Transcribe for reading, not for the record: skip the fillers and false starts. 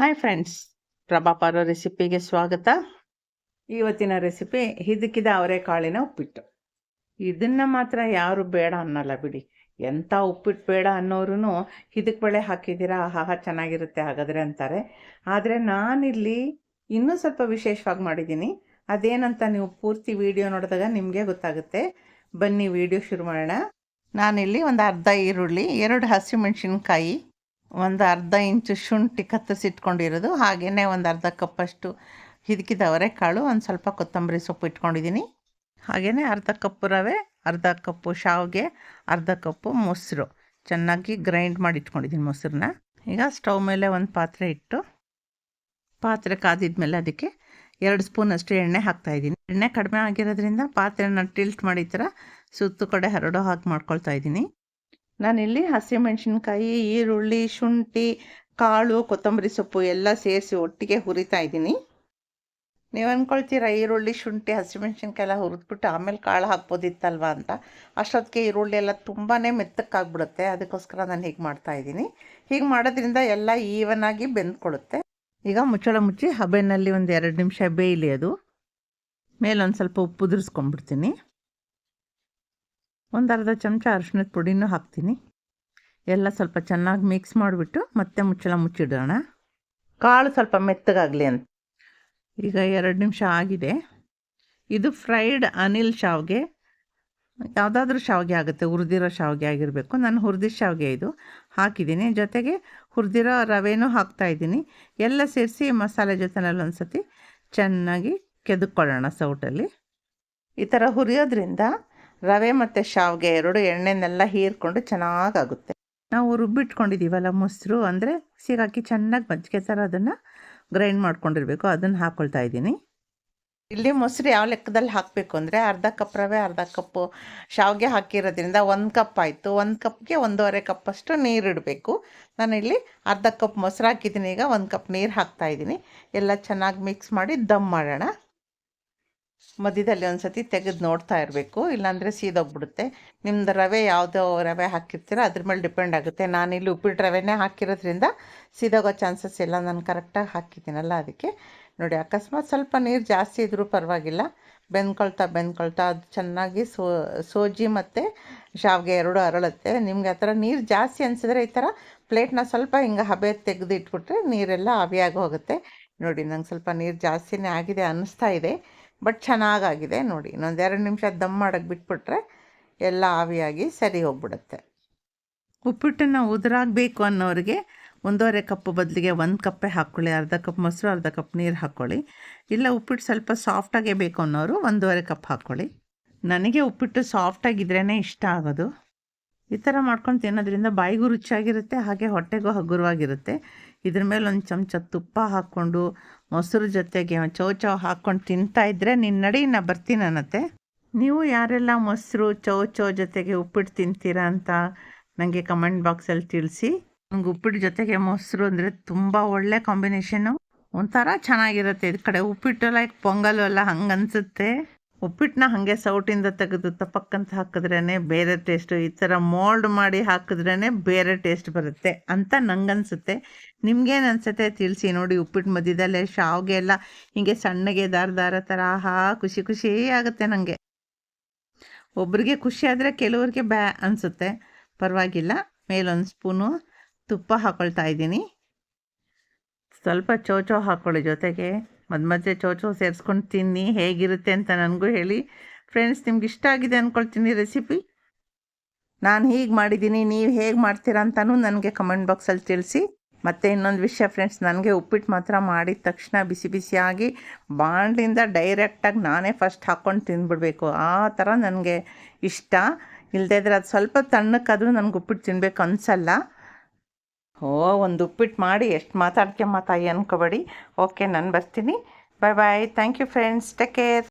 Hi friends, ಪ್ರಭಾಪಾರೋ ರೆಸಿಪಿಗೆ ಸ್ವಾಗತ. ಇವತ್ತಿನ recipe ಹಿದಕಿದ ಅವರೆಕಾಳಿನ ಉಪ್ಪಿಟ್ಟು. ಇದನ್ನು ಮಾತ್ರ ಯಾರು ಬೇಡ ಅನ್ನಲ್ಲ ಬಿಡಿ. ಎಂಥ ಉಪ್ಪಿಟ್ಟು ಬೇಡ ಅನ್ನೋರು ಹಿದಕ್ಕೆ ಬೇಳೆ ಹಾಕಿದ್ದೀರಾ, ಆಹಾ ಚೆನ್ನಾಗಿರುತ್ತೆ ಹಾಗಾದರೆ ಅಂತಾರೆ. ಆದರೆ ನಾನಿಲ್ಲಿ ಇನ್ನೂ ಸ್ವಲ್ಪ ವಿಶೇಷವಾಗಿ ಮಾಡಿದ್ದೀನಿ. ಅದೇನಂತ ನೀವು ಪೂರ್ತಿ ವಿಡಿಯೋ ನೋಡಿದಾಗ ನಿಮಗೆ ಗೊತ್ತಾಗುತ್ತೆ. ಬನ್ನಿ ವಿಡಿಯೋ ಶುರು ಮಾಡೋಣ. ನಾನಿಲ್ಲಿ ಒಂದು ಅರ್ಧ ಈರುಳ್ಳಿ, 2 ಹಸಿಮೆಣಸಿನ್ಕಾಯಿ, ಒಂದು ಅರ್ಧ ಇಂಚು ಶುಂಠಿ ಕತ್ತರಿಸಿಟ್ಕೊಂಡಿರೋದು, ಹಾಗೆಯೇ ಒಂದು ಅರ್ಧ ಕಪ್ಪಷ್ಟು ಹಿದಕಿದ ಅವರೆಕಾಳು, ಒಂದು ಸ್ವಲ್ಪ ಕೊತ್ತಂಬರಿ ಸೊಪ್ಪು ಇಟ್ಕೊಂಡಿದ್ದೀನಿ. ಹಾಗೆಯೇ ಅರ್ಧ ಕಪ್ಪು ರವೆ, ಅರ್ಧ ಕಪ್ಪು ಶಾವಿಗೆ, ಅರ್ಧ ಕಪ್ಪು ಮೊಸರು ಚೆನ್ನಾಗಿ ಗ್ರೈಂಡ್ ಮಾಡಿ ಇಟ್ಕೊಂಡಿದ್ದೀನಿ ಮೊಸರನ್ನ. ಈಗ ಸ್ಟವ್ ಮೇಲೆ ಒಂದು ಪಾತ್ರೆ ಇಟ್ಟು, ಪಾತ್ರೆ ಕಾದಿದ್ಮೇಲೆ ಅದಕ್ಕೆ 2 ಸ್ಪೂನಷ್ಟು ಎಣ್ಣೆ ಹಾಕ್ತಾಯಿದ್ದೀನಿ. ಎಣ್ಣೆ ಕಡಿಮೆ ಆಗಿರೋದ್ರಿಂದ ಪಾತ್ರೆನ ಟಿಲ್ಟ್ ಮಾಡಿ ಈ ಥರ ಸುತ್ತು ಕಡೆ ಹರಡೋ ಹಾಕಿ ಮಾಡ್ಕೊಳ್ತಾ ಇದ್ದೀನಿ. ನಾನಿಲ್ಲಿ ಹಸಿಮೆಣಸಿನ್ಕಾಯಿ, ಈರುಳ್ಳಿ, ಶುಂಠಿ, ಕಾಳು, ಕೊತ್ತಂಬರಿ ಸೊಪ್ಪು ಎಲ್ಲ ಸೇರಿಸಿ ಒಟ್ಟಿಗೆ ಹುರಿತಾ ಇದ್ದೀನಿ. ನೀವು ಅಂದ್ಕೊಳ್ತೀರ ಈರುಳ್ಳಿ, ಶುಂಠಿ, ಹಸಿಮೆಣಸಿನ್ಕಾಯಿ ಎಲ್ಲ ಹುರಿದ್ಬಿಟ್ಟು ಆಮೇಲೆ ಕಾಳು ಹಾಕ್ಬೋದಿತ್ತಲ್ವ ಅಂತ. ಅಷ್ಟೊತ್ತಿಗೆ ಈರುಳ್ಳಿ ಎಲ್ಲ ತುಂಬಾ ಮೆತ್ತಕ್ಕಾಗ್ಬಿಡುತ್ತೆ. ಅದಕ್ಕೋಸ್ಕರ ನಾನು ಹೀಗೆ ಮಾಡ್ತಾಯಿದ್ದೀನಿ. ಹೀಗೆ ಮಾಡೋದ್ರಿಂದ ಎಲ್ಲ ಈವನಾಗಿ ಬೆಂದ್ಕೊಳುತ್ತೆ. ಈಗ ಮುಚ್ಚಳ ಮುಚ್ಚಿ ಹಬೆನಲ್ಲಿ ಒಂದು 2 ನಿಮಿಷ ಬೇಯಲಿ. ಅದು ಮೇಲೊಂದು ಸ್ವಲ್ಪ ಉಪ್ಪು ಉದುರಿಸ್ಕೊಂಡ್ಬಿಡ್ತೀನಿ. ಒಂದು ಅರ್ಧ ಚಮಚ ಅರಿಶಿಣದ ಪುಡಿನೂ ಹಾಕ್ತೀನಿ. ಎಲ್ಲ ಸ್ವಲ್ಪ ಚೆನ್ನಾಗಿ ಮಿಕ್ಸ್ ಮಾಡಿಬಿಟ್ಟು ಮತ್ತೆ ಮುಚ್ಚಳ ಮುಚ್ಚಿಡೋಣ, ಕಾಳು ಸ್ವಲ್ಪ ಮೆತ್ತಗಾಗಲಿ ಅಂತ. ಈಗ 2 ನಿಮಿಷ ಆಗಿದೆ. ಇದು ಫ್ರೈಡ್ ಅನಿಲ್ ಶಾವಿಗೆ, ಯಾವುದಾದ್ರೂ ಶಾವಿಗೆ ಆಗುತ್ತೆ, ಹುರಿದಿರೋ ಶಾವಿಗೆ ಆಗಿರಬೇಕು. ನಾನು ಹುರಿದಿರೋ ಶಾವಿಗೆ ಇದು ಹಾಕಿದ್ದೀನಿ. ಜೊತೆಗೆ ಹುರಿದಿರೋ ರವೆನೂ ಹಾಕ್ತಾಯಿದ್ದೀನಿ. ಎಲ್ಲ ಸೇರಿಸಿ ಮಸಾಲೆ ಜೊತೆನಲ್ಲಿ ಒಂದು ಸತಿ ಚೆನ್ನಾಗಿ ಕೆದಕ್ಕೊಳ್ಳೋಣ ಸೌಟಲ್ಲಿ. ಈ ಥರ ಹುರಿಯೋದ್ರಿಂದ ರವೆ ಮತ್ತು ಶಾವಿಗೆ 2 ಎಣ್ಣೆನೆಲ್ಲ ಹೀರ್ಕೊಂಡು ಚೆನ್ನಾಗಾಗುತ್ತೆ. ನಾವು ರುಬ್ಬಿಟ್ಕೊಂಡಿದ್ದೀವಲ್ಲ ಮೊಸರು, ಅಂದರೆ ಮಿಕ್ಸಿಗೆ ಹಾಕಿ ಚೆನ್ನಾಗಿ ಮಜ್ಜಿಗೆ ಥರ ಅದನ್ನು ಗ್ರೈಂಡ್ ಮಾಡ್ಕೊಂಡಿರಬೇಕು, ಅದನ್ನು ಹಾಕ್ಕೊಳ್ತಾ ಇದ್ದೀನಿ. ಇಲ್ಲಿ ಮೊಸರು ಯಾವ ಲೆಕ್ಕದಲ್ಲಿ ಹಾಕಬೇಕು ಅಂದರೆ ಅರ್ಧ ಕಪ್ ರವೆ, ಅರ್ಧ ಕಪ್ಪು ಶಾವಿಗೆ ಹಾಕಿರೋದ್ರಿಂದ 1 ಕಪ್ ಆಯಿತು. 1 ಕಪ್ಗೆ 1.5 ಕಪ್ಪಷ್ಟು ನೀರು ಇಡಬೇಕು. ನಾನಿಲ್ಲಿ ಅರ್ಧ ಕಪ್ ಮೊಸರು ಹಾಕಿದ್ದೀನಿ. ಈಗ 1 ಕಪ್ ನೀರು ಹಾಕ್ತಾಯಿದ್ದೀನಿ. ಎಲ್ಲ ಚೆನ್ನಾಗಿ ಮಿಕ್ಸ್ ಮಾಡಿ ದಮ್ ಮಾಡೋಣ. ಮಧ್ಯದಲ್ಲಿ ಒಂದು ಸತಿ ತೆಗೆದು ನೋಡ್ತಾ ಇರಬೇಕು, ಇಲ್ಲಾಂದರೆ ಸೀದೋಗ್ಬಿಡುತ್ತೆ. ನಿಮ್ಮದು ರವೆ ಯಾವುದೋ ರವೆ ಹಾಕಿರ್ತೀರೋ ಅದ್ರ ಮೇಲೆ ಡಿಪೆಂಡ್ ಆಗುತ್ತೆ. ನಾನಿಲ್ಲಿ ಉಪ್ಪಿಟ್ಟು ರವೆನೇ ಹಾಕಿರೋದ್ರಿಂದ ಸೀದೋಗೋ ಚಾನ್ಸಸ್ ಇಲ್ಲ. ನಾನು ಕರೆಕ್ಟಾಗಿ ಹಾಕಿದ್ದೀನಲ್ಲ ಅದಕ್ಕೆ. ನೋಡಿ, ಅಕಸ್ಮಾತ್ ಸ್ವಲ್ಪ ನೀರು ಜಾಸ್ತಿ ಇದ್ದರೂ ಪರವಾಗಿಲ್ಲ, ಬೆಂದ್ಕೊಳ್ತಾ ಅದು ಚೆನ್ನಾಗಿ ಸೋಜಿ ಮತ್ತು ಶಾವಿಗೆ 2 ಅರಳುತ್ತೆ. ನಿಮಗೆ ಆ ಥರ ನೀರು ಜಾಸ್ತಿ ಅನಿಸಿದ್ರೆ ಈ ಥರ ಪ್ಲೇಟ್ನ ಸ್ವಲ್ಪ ಹಿಂಗೆ ಹಬೆ ತೆಗೆದು ಇಟ್ಬಿಟ್ರೆ ನೀರೆಲ್ಲ ಆವಿಯಾಗಿ ಹೋಗುತ್ತೆ. ನೋಡಿ, ನಂಗೆ ಸ್ವಲ್ಪ ನೀರು ಜಾಸ್ತಿನೇ ಆಗಿದೆ ಅನ್ನಿಸ್ತಾ ಇದೆ, ಬಟ್ ಚೆನ್ನಾಗಾಗಿದೆ. ನೋಡಿ, ಇನ್ನೊಂದು 2 ನಿಮಿಷ ದಮ್ ಮಾಡೋಕ್ಕೆ ಬಿಟ್ಬಿಟ್ರೆ ಎಲ್ಲ ಆವಿಯಾಗಿ ಸರಿ ಹೋಗ್ಬಿಡುತ್ತೆ. ಉಪ್ಪಿಟ್ಟನ್ನು ಉದುರಾಗಬೇಕು ಅನ್ನೋರಿಗೆ 1.5 ಕಪ್ಪು ಬದಲಿಗೆ 1 ಕಪ್ಪೇ ಹಾಕ್ಕೊಳ್ಳಿ. ಅರ್ಧ ಕಪ್ ಮೊಸರು, ಅರ್ಧ ಕಪ್ ನೀರು ಹಾಕ್ಕೊಳ್ಳಿ. ಇಲ್ಲ ಉಪ್ಪಿಟ್ಟು ಸ್ವಲ್ಪ ಸಾಫ್ಟಾಗೇ ಬೇಕು ಅನ್ನೋರು 1.5 ಕಪ್ ಹಾಕ್ಕೊಳ್ಳಿ. ನನಗೆ ಉಪ್ಪಿಟ್ಟು ಸಾಫ್ಟಾಗಿದ್ರೇ ಇಷ್ಟ ಆಗೋದು. ಈ ಥರ ಮಾಡ್ಕೊಂಡು ತಿನ್ನೋದ್ರಿಂದ ಬಾಯಿಗೂ ರುಚಿಯಾಗಿರುತ್ತೆ, ಹಾಗೆ ಹೊಟ್ಟೆಗೂ ಹಗುರವಾಗಿರುತ್ತೆ. ಇದ್ರ ಮೇಲೆ ಒಂದು ಚಮಚ ತುಪ್ಪ ಹಾಕ್ಕೊಂಡು ಮೊಸರು ಜೊತೆಗೆ ಚೌ ಹಾಕ್ಕೊಂಡು ತಿಂತಾಯಿದ್ರೆ ನಡಿ ನಾ ಬರ್ತೀನಿ ಅನ್ನತ್ತೆ. ನೀವು ಯಾರೆಲ್ಲ ಮೊಸರು ಚೌ ಜೊತೆಗೆ ಉಪ್ಪಿಟ್ಟು ತಿಂತೀರಾ ಅಂತ ನನಗೆ ಕಮೆಂಟ್ ಬಾಕ್ಸಲ್ಲಿ ತಿಳಿಸಿ. ನನಗೆ ಉಪ್ಪಿಟ್ಟು ಜೊತೆಗೆ ಮೊಸರು ಅಂದರೆ ತುಂಬ ಒಳ್ಳೆ ಕಾಂಬಿನೇಷನ್ನು, ಒಂಥರ ಚೆನ್ನಾಗಿರುತ್ತೆ. ಈ ಕಡೆ ಉಪ್ಪಿಟ್ಟು ಲೈಕ್ ಪೊಂಗಲು ಎಲ್ಲ ಹಂಗೆ ಅನಿಸುತ್ತೆ. ಉಪ್ಪಿಟ್ಟನ್ನ ಹಾಗೆ ಸೌಟಿಂದ ತೆಗೆದು ತಪ್ಪಕ್ಕಂತ ಹಾಕಿದ್ರೇ ಬೇರೆ ಟೇಸ್ಟು, ಈ ಥರ ಮೋಲ್ಡ್ ಮಾಡಿ ಹಾಕಿದ್ರೇ ಬೇರೆ ಟೇಸ್ಟ್ ಬರುತ್ತೆ ಅಂತ ನಂಗನ್ಸುತ್ತೆ. ನಿಮ್ಗೇನು ಅನಿಸುತ್ತೆ ತಿಳಿಸಿ. ನೋಡಿ, ಉಪ್ಪಿಟ್ಟು ಮಧ್ಯದಲ್ಲೇ ಶಾವಿಗೆ ಎಲ್ಲ ಹೀಗೆ ಸಣ್ಣಗೆ ದಾರ ಥರ ಖುಷಿ ಆಗುತ್ತೆ ನನಗೆ. ಒಬ್ರಿಗೆ ಖುಷಿ ಆದರೆ ಕೆಲವ್ರಿಗೆ ಅನಿಸುತ್ತೆ, ಪರವಾಗಿಲ್ಲ. ಮೇಲೊಂದು ಸ್ಪೂನು ತುಪ್ಪ ಹಾಕ್ಕೊಳ್ತಾ ಇದ್ದೀನಿ. ಸ್ವಲ್ಪ ಚೌ ಹಾಕ್ಕೊಳ್ಳಿ ಜೊತೆಗೆ. ಮಧ್ಯೆ ಚೌ ಸೇರಿಸ್ಕೊಂಡು ತಿನ್ನಿ, ಹೇಗಿರುತ್ತೆ ಅಂತ ನನಗೂ ಹೇಳಿ. ಫ್ರೆಂಡ್ಸ್, ನಿಮ್ಗೆ ಇಷ್ಟ ಆಗಿದೆ ಅಂದ್ಕೊಳ್ತೀನಿ ರೆಸಿಪಿ. ನಾನು ಹೀಗೆ ಮಾಡಿದ್ದೀನಿ, ನೀವು ಹೇಗೆ ಮಾಡ್ತೀರಾ ಅಂತಲೂ ನನಗೆ ಕಮೆಂಟ್ ಬಾಕ್ಸಲ್ಲಿ ತಿಳಿಸಿ. ಮತ್ತು ಇನ್ನೊಂದು ವಿಷಯ ಫ್ರೆಂಡ್ಸ್, ನನಗೆ ಉಪ್ಪಿಟ್ಟು ಮಾತ್ರ ಮಾಡಿದ ತಕ್ಷಣ ಬಿಸಿಯಾಗಿ ಬಾಣಲಿಂದ ಡೈರೆಕ್ಟಾಗಿ ನಾನೇ ಫಸ್ಟ್ ಹಾಕ್ಕೊಂಡು ತಿಂದ್ಬಿಡ್ಬೇಕು, ಆ ಥರ ನನಗೆ ಇಷ್ಟ. ಇಲ್ಲದೇ ಇದ್ರೆ ಅದು ಸ್ವಲ್ಪ ತಣ್ಣಕ್ಕಾದರೂ ನನಗೆ ಉಪ್ಪಿಟ್ಟು ತಿನ್ನಬೇಕು ಅನಿಸಲ್ಲ. ಒಂದು ಉಪ್ಪಿಟ್ಟು ಮಾಡಿ ಎಷ್ಟು ಮಾತಾಡ್ಕೆ ಮಾತಾಯಿ ಅಂದ್ಕೋಬೇಡಿ. ಓಕೆ, ನಾನು ಬರ್ತೀನಿ. Bye. Thank you friends, take care.